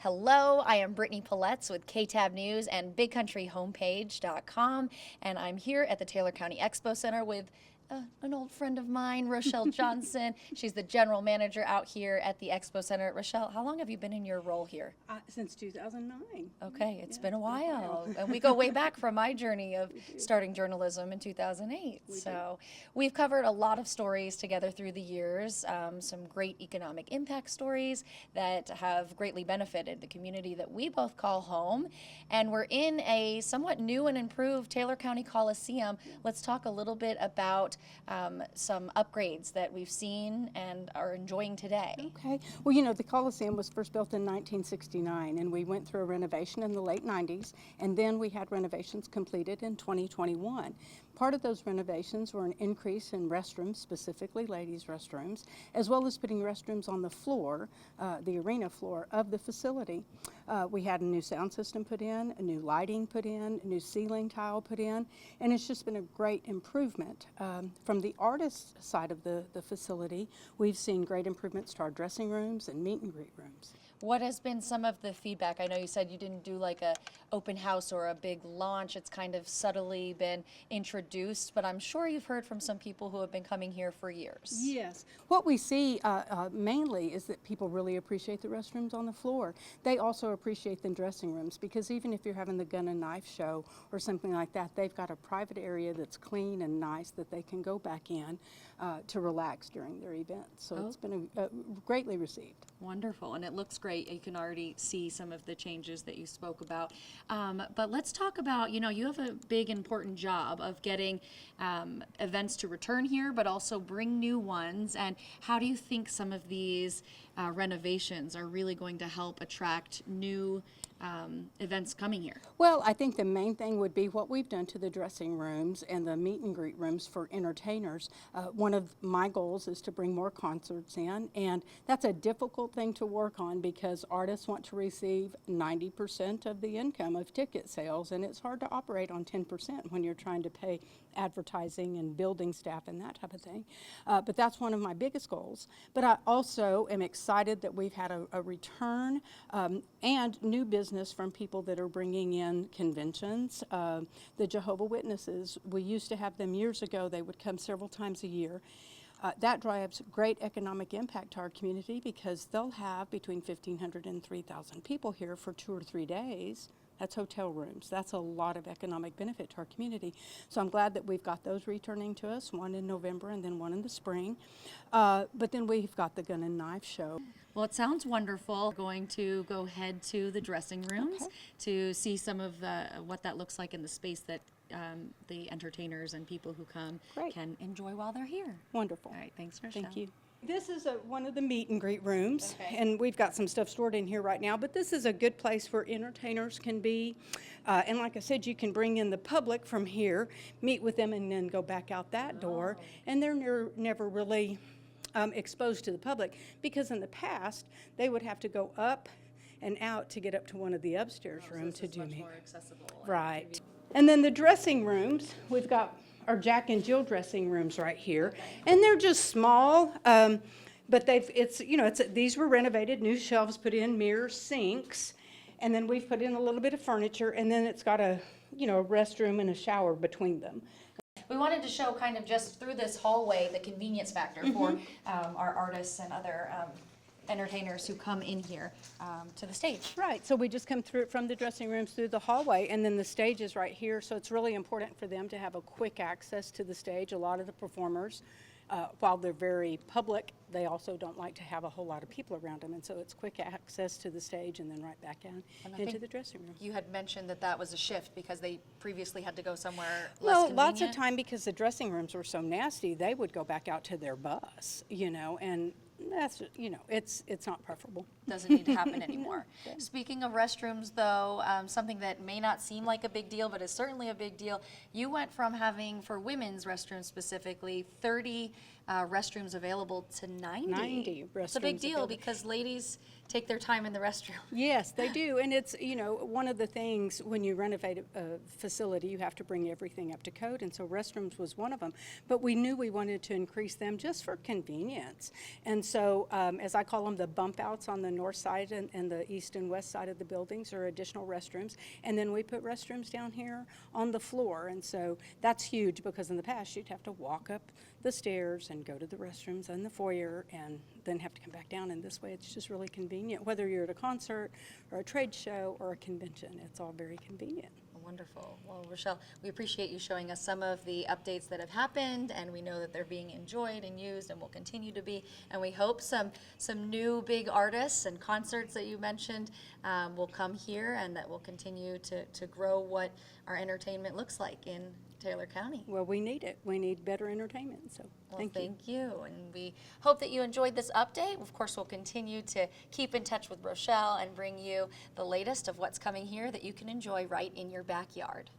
Hello, I am Brittany Pelletz with KTAB News and BigCountryHomepage.com, and I'm here at the Taylor County Expo Center with an old friend of mine, Rochelle Johnson. She's the general manager out here at the Expo Center. Rochelle, how long have you been in your role here? Since 2009. Okay, it's been a while. And we go way back from my journey of starting journalism in 2008. We've covered a lot of stories together through the years, some great economic impact stories that have greatly benefited the community that we both call home. And we're in a somewhat new and improved Taylor County Coliseum. Let's talk a little bit about some upgrades that we've seen and are enjoying today. Okay. Well, you know, the Coliseum was first built in 1969, and we went through a renovation in the late 90s, and then we had renovations completed in 2021. Part of those renovations were an increase in restrooms, specifically ladies' restrooms, as well as putting restrooms on the floor, the arena floor of the facility. We had a new sound system put in, a new lighting put in, a new ceiling tile put in, and it's just been a great improvement. From the artist side of the facility, we've seen great improvements to our dressing rooms and meet and greet rooms. What has been some of the feedback? I know you said you didn't do like a open house or a big launch. It's kind of subtly been introduced, but I'm sure you've heard from some people who have been coming here for years. Yes. What we see mainly is that people really appreciate the restrooms on the floor. They also appreciate the dressing rooms, because even if you're having the gun and knife show or something like that, they've got a private area that's clean and nice that they can go back in to relax during their event. So it's been greatly received. Wonderful, and it looks great. You can already see some of the changes that you spoke about. But let's talk about, you know, you have a big important job of getting events to return here, but also bring new ones. And how do you think some of these renovations are really going to help attract new events coming here? Well, I think the main thing would be what we've done to the dressing rooms and the meet and greet rooms for entertainers. One of my goals is to bring more concerts in, and that's a difficult thing to work on because artists want to receive 90% of the income of ticket sales, and it's hard to operate on 10% when you're trying to pay advertising and building staff and that type of thing. But that's one of my biggest goals. But I also am excited that we've had a return and new business from people that are bringing in conventions. The Jehovah's Witnesses, we used to have them years ago. They would come several times a year. That drives great economic impact to our community because they'll have between 1,500 and 3,000 people here for 2 or 3 days. That's hotel rooms. That's a lot of economic benefit to our community. So I'm glad that we've got those returning to us, one in November and then one in the spring. But then we've got the gun and knife show. Well, it sounds wonderful. Going to go head to the dressing rooms to see some of what that looks like in the space that the entertainers and people who come can enjoy while they're here. Wonderful. All right, thanks, Rochelle. Thank you. This is one of the meet and greet rooms, and we've got some stuff stored in here right now, but this is a good place where entertainers can be. And like I said, you can bring in the public from here, meet with them, and then go back out that door. And they're never really exposed to the public, because in the past, they would have to go up and out to get up to one of the upstairs rooms to do much meet. more accessible. Right. And then the dressing rooms, we've got our Jack and Jill dressing rooms right here, and they're just small, but these were renovated, new shelves put in, mirrors, sinks, and then we've put in a little bit of furniture, and then it's got a restroom and a shower between them. We wanted to show kind of just through this hallway the convenience factor for our artists and other entertainers who come in here to the stage. Right, so we just come through it from the dressing rooms through the hallway, and then the stage is right here, so it's really important for them to have a quick access to the stage. A lot of the performers, while they're very public, they also don't like to have a whole lot of people around them, and so it's quick access to the stage and then right back in into the dressing room. You had mentioned that was a shift because they previously had to go somewhere less Well, convenient. lots of time, because the dressing rooms were so nasty, they would go back out to their bus, and that's, it's not preferable. Doesn't need to happen anymore. Speaking of restrooms, though, something that may not seem like a big deal, but is certainly a big deal, you went from having, for women's restrooms specifically, 30 restrooms available to 90. 90 restrooms It's a big deal available. because ladies take their time in the restroom. Yes, they do. And it's, you know, one of the things when you renovate a facility, you have to bring everything up to code. And so restrooms was one of them. But we knew we wanted to increase them just for convenience. And so, as I call them, the bump outs on the north side and the east and west side of the buildings are additional restrooms. And then we put restrooms down here on the floor. And so that's huge because in the past you'd have to walk up the stairs and go to the restrooms in the foyer and then have to come back down. And this way it's just really convenient. Whether you're at a concert or a trade show or a convention, it's all very convenient. Wonderful. Well, Rochelle, we appreciate you showing us some of the updates that have happened, and we know that they're being enjoyed and used and will continue to be. And we hope some new big artists and concerts that you mentioned will come here, and that will continue to grow what our entertainment looks like in Taylor County. Well, we need it. We need better entertainment. So Well, thank you. thank you. And we hope that you enjoyed this update. Of course, we'll continue to keep in touch with Rochelle and bring you the latest of what's coming here that you can enjoy right in your backyard.